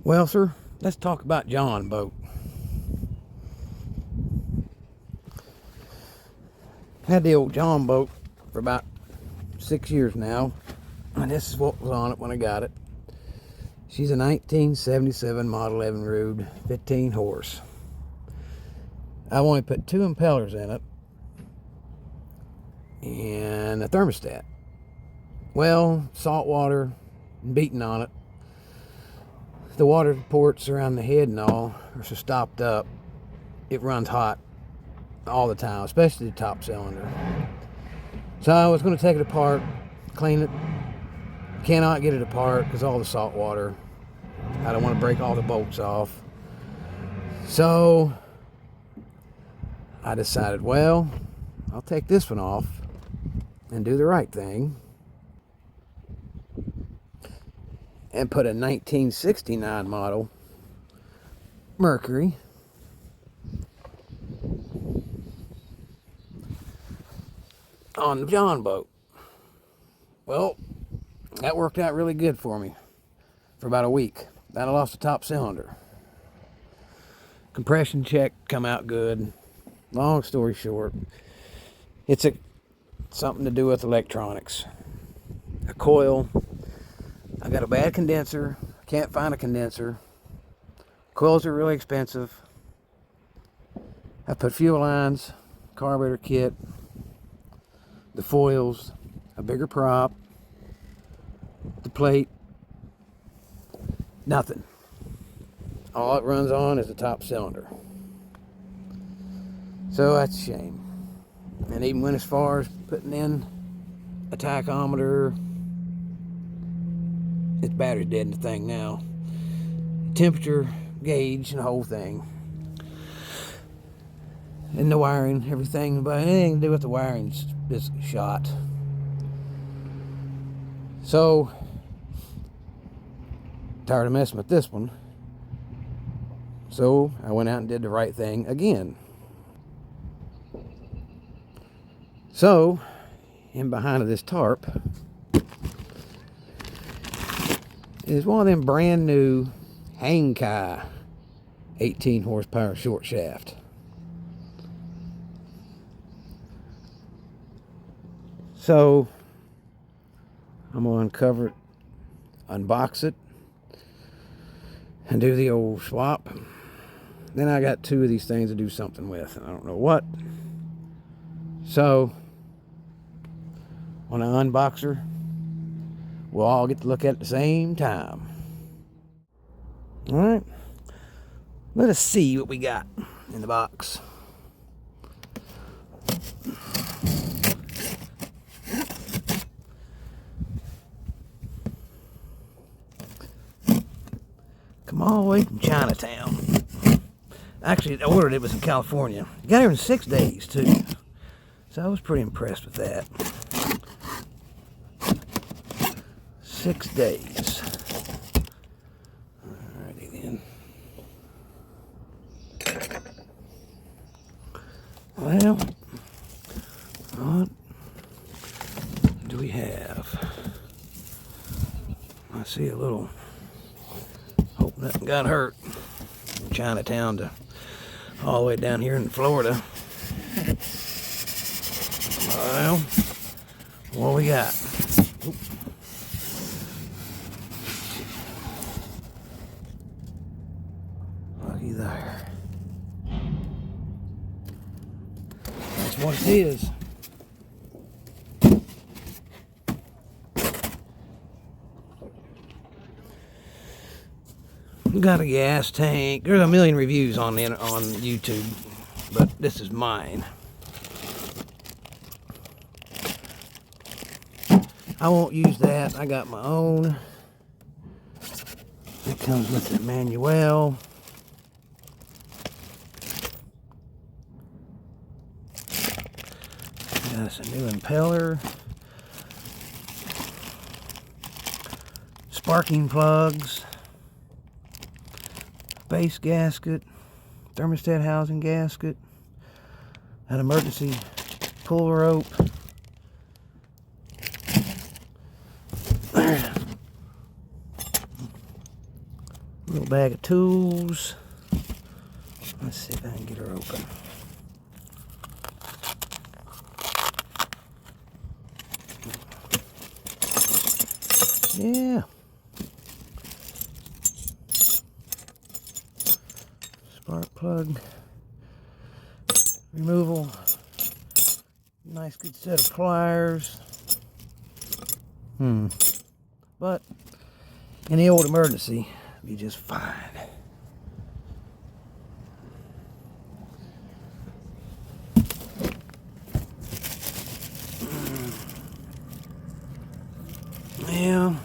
Well, sir, let's talk about John boat. Had the old John boat for about 6 years now, and this is what was on it when I got it. She's a 1977 Model 11 Rude, 15 horse. I've only put 2 impellers in it and a thermostat. Well, salt water beating on it. The water ports around the head and all are so stopped up. It runs hot all the time, especially the top cylinder. So I was going to take it apart, clean it. Cannot get it apart because all the salt water. I don't want to break all the bolts off. So I decided, well, I'll take this one off and do the right thing and put a 1969 model Mercury on the John boat. Well, that worked out really good for me for about a week. Then I lost the top cylinder. Compression check come out good. Long story short, it's something to do with electronics. A coil. I got a bad condenser. Can't find a condenser. Coils are really expensive. I put fuel lines, carburetor kit, the foils, a bigger prop, the plate, nothing. All it runs on is the top cylinder. So that's a shame. And even went as far as putting in a tachometer. Its battery's dead in the thing now. Temperature gauge and the whole thing. And the wiring, everything, but anything to do with the wiring is shot. So, tired of messing with this one. So, I went out and did the right thing again. So, in behind of this tarp is one of them brand new Hangkai 18 horsepower short shaft. So, I'm going to uncover it, unbox it, and do the old swap. Then I got 2 of these things to do something with, and I don't know what. So, when I unbox her, we'll all get to look at it at the same time. Alright, let us see what we got in the box. Come all the way from Chinatown. Actually, I ordered it was in California. Got here in 6 days too. So I was pretty impressed with that. 6 days. Alrighty then. Well, what do we have? I see a little. Hope nothing got hurt. Chinatown to all the way down here in Florida. Well, what we got? Oop. Looky there. That's what it is. Got a gas tank. There's a million reviews on YouTube, but this is mine. I won't use that. I got my own. It comes with the manual. Got us a new impeller. Sparking plugs. Base gasket, thermostat housing gasket, an emergency pull rope, Little bag of tools. Let's see if I can get her open. Yeah. Spark plug removal. Nice good set of pliers. But in the old emergency, be just fine. Yeah.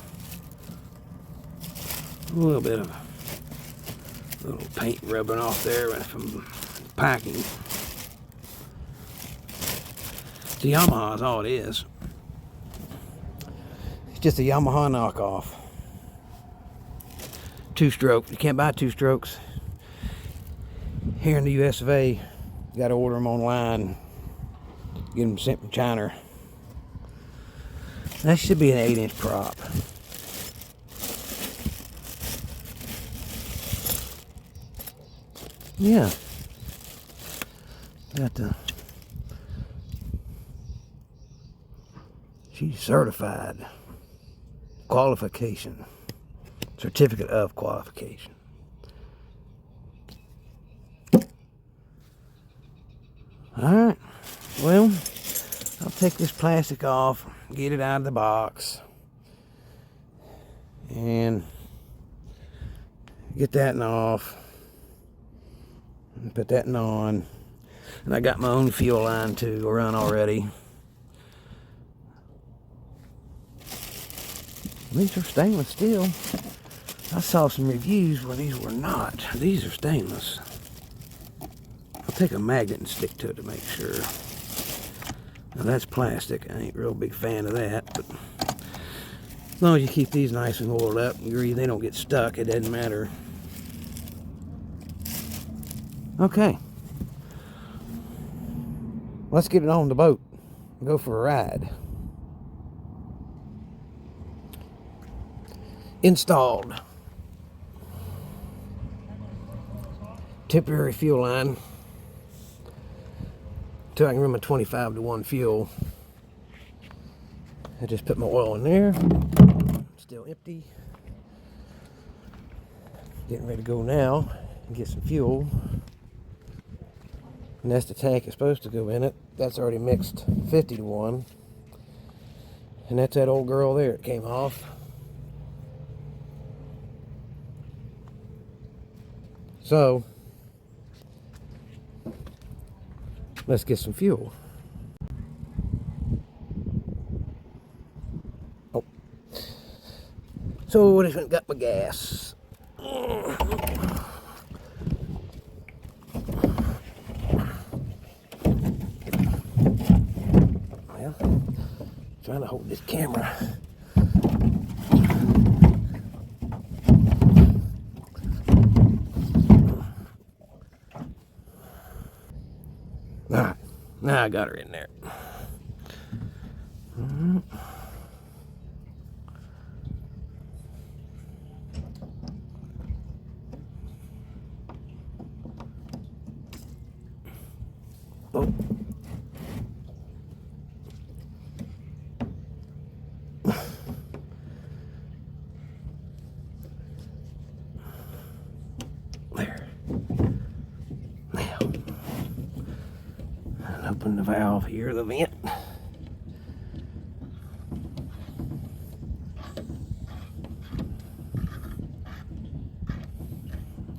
A little bit of little paint rubbing off there from packing. The Yamaha is all it is. It's just a Yamaha knockoff. 2-stroke. You can't buy 2 strokes here in the US of A. You got to order them online. Get them sent from China. That should be an 8-inch prop. Yeah. Got the. She's certified. Qualification. Certificate of qualification. Alright. Well, I'll take this plastic off, get it out of the box, and get that off, and put that on. And I got my own fuel line to run already. These are stainless steel. I saw some reviews where these were not. These are stainless. I'll take a magnet and stick to it to make sure. Now that's plastic. I ain't a real big fan of that, but as long as you keep these nice and oiled up and they don't get stuck, it doesn't matter. Okay. Let's get it on the boat and go for a ride. Installed. Temporary fuel line. Till I can run my 25-to-1 fuel. I just put my oil in there. Still empty. Getting ready to go now and get some fuel. And that's the tank that's supposed to go in it. That's already mixed 50-to-1. And that's that old girl there. It came off. So, let's get some fuel. Oh. So, I just got my gas. Well, trying to hold this camera. Alright, now I got her in there. Oh. There. Now. And open the valve here, the vent.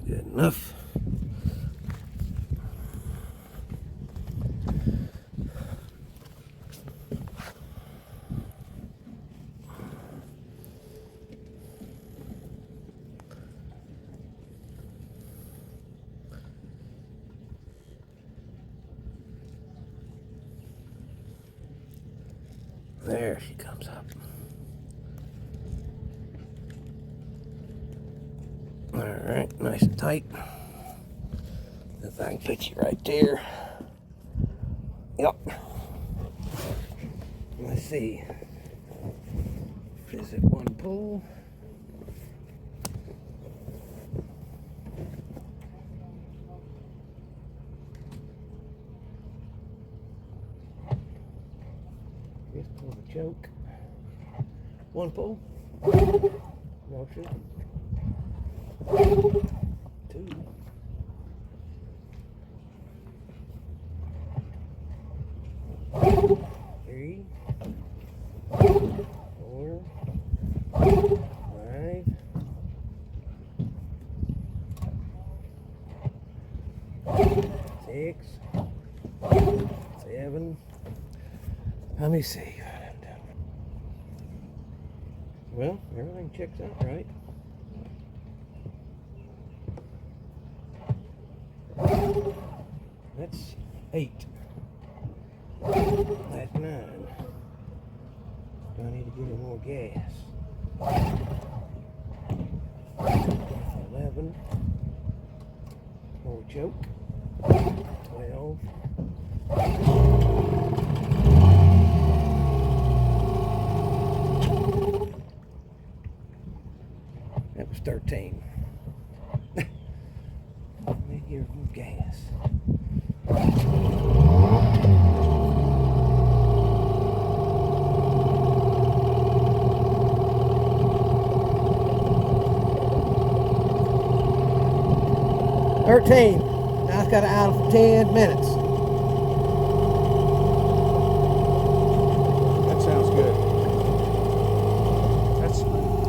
Good enough. There she comes up. Alright, nice and tight. If I can put you right there. Yep. Let's see. Is it one pull? choke. One pull. Motion. Two. Three. Four. Five. Six. Seven. Let me see. Well, everything checks out right. That's 8. That's 9. Do I need to give it more gas? 11. More choke. 12. That was 13. Let me give some gas. Now it's got an idle for 10 minutes. That sounds good.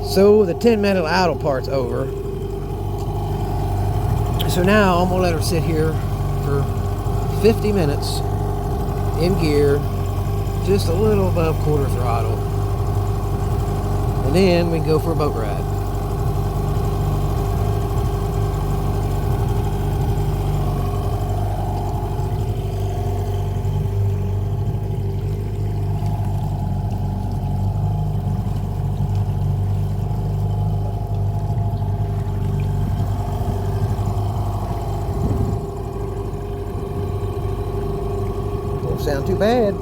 So the 10-minute idle part's over. So now I'm gonna let her sit here for 50 minutes in gear, just a little above quarter throttle, and then we can go for a boat ride. Don't sound too bad.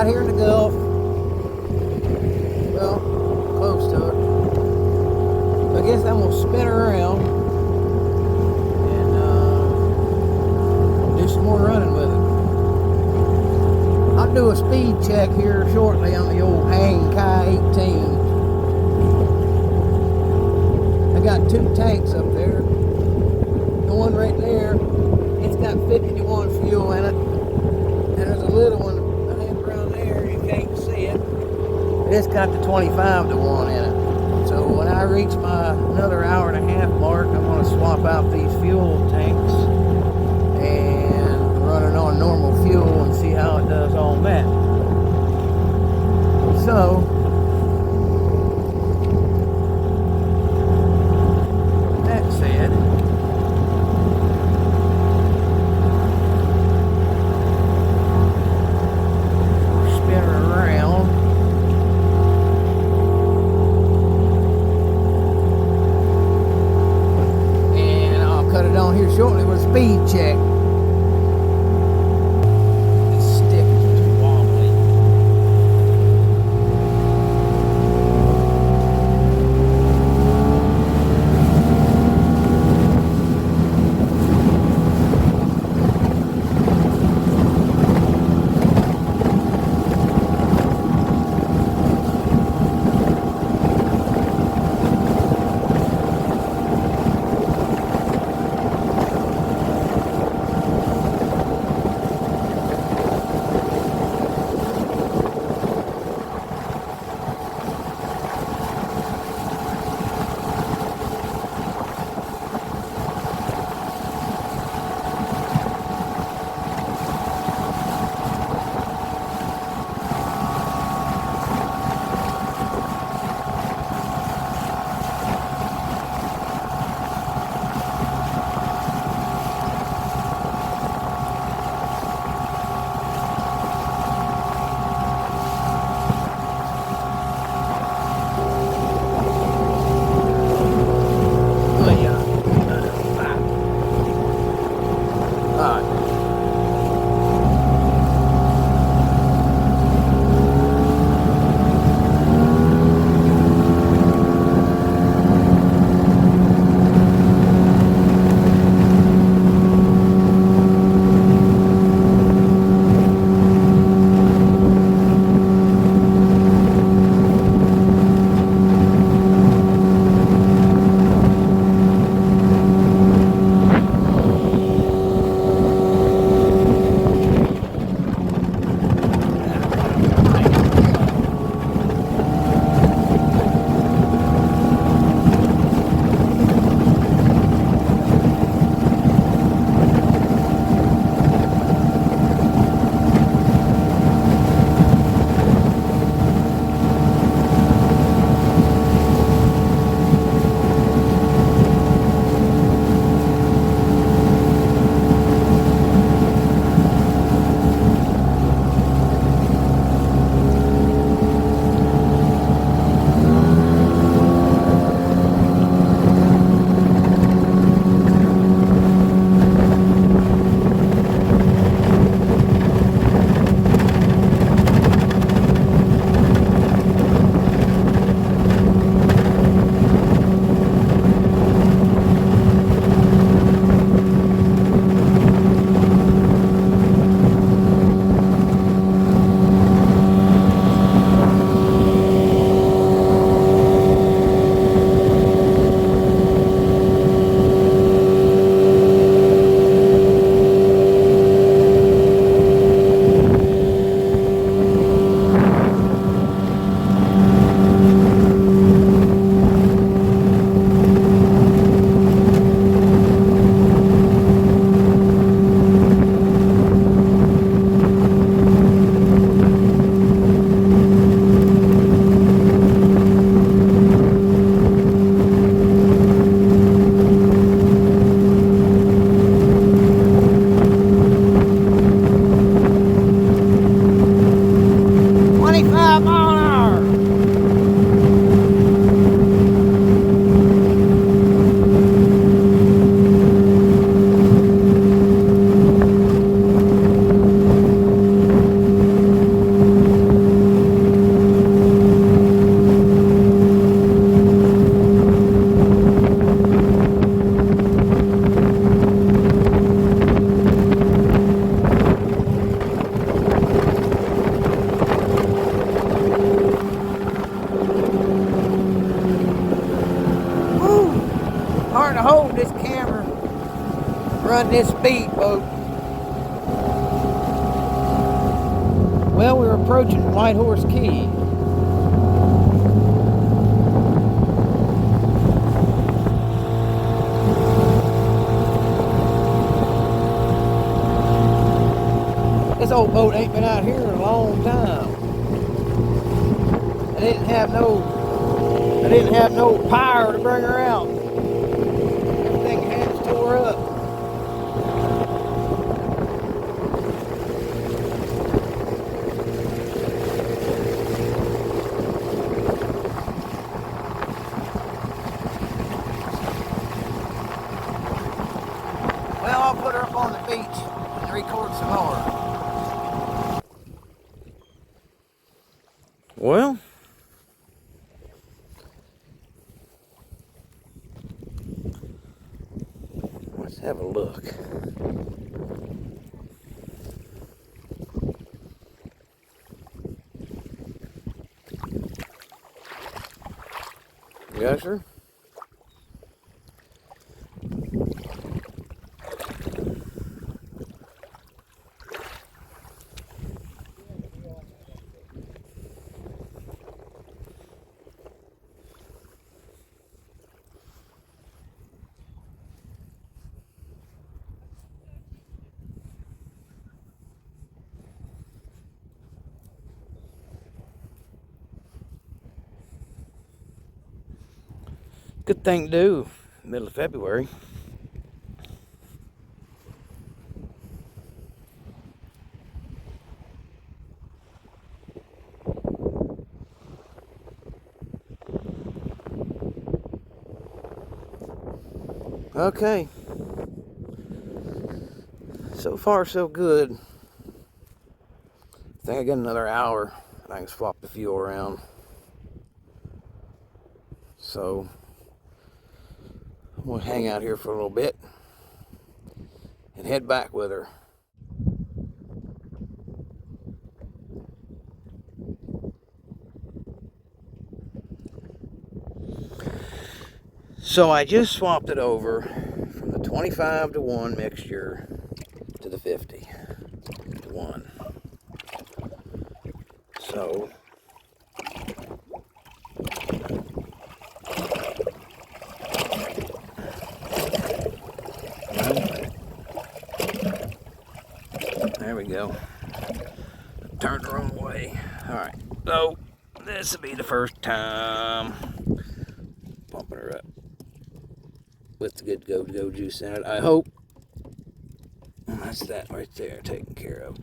out here in the Gulf. Well, close to it. I guess I'm gonna spin around and do some more running with it. I'll do a speed check here shortly on the old Hangkai 18. I got 2 tanks up there. The one right there, it's got 50 to 1 fuel in it. And there's a little one, I think around there, you can't see it. It's got the 25 to 1 in it. So when I reach my another hour and a half mark, I'm going to swap out these fuel tanks and run it on normal fuel and see how it does on that. So that said, spin her around. Cut it on here shortly with a speed check. This stick is too wobbly. find this speedboat. Well, we're approaching White Horse Key. This old boat ain't been out here in a long time. I didn't have no power to bring her out. Everything has tore up. Well, I'll put her up on the beach and record some more. Well, let's have a look. Yes, sir. Good thing to do, middle of February. Okay. So far, so good. I think I got another hour and I can swap the fuel around. So I'm gonna hang out here for a little bit and head back with her. So I just swapped it over from the 25-to-1 mixture to the 50-to-1. So there we go. Turned the wrong way. Alright, so this will be the first time pumping her up with the good go juice in it. I hope. That's that right there taken care of.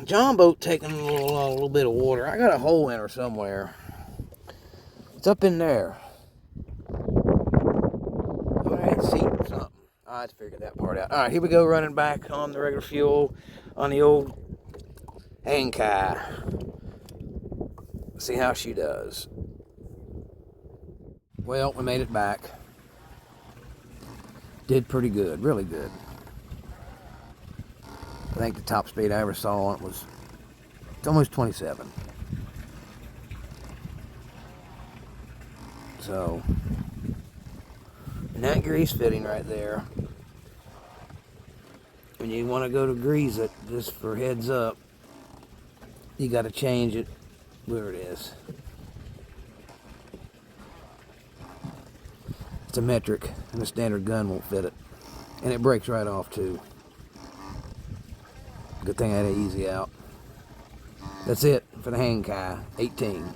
John boat taking a little bit of water. I got a hole in her somewhere. It's up in there. Oh, I had seat or something. I had to figure that part out. Alright, here we go, running back on the regular fuel on the old Hangkai. See how she does. Well, we made it back. Did pretty good, really good. I think the top speed I ever saw on it was almost 27. So, and that grease fitting right there, when you want to go to grease it, just for heads up, you got to change it where it is. It's a metric, and a standard gun won't fit it. And it breaks right off too. Good thing I had it easy out. That's it for the Hangkai 18.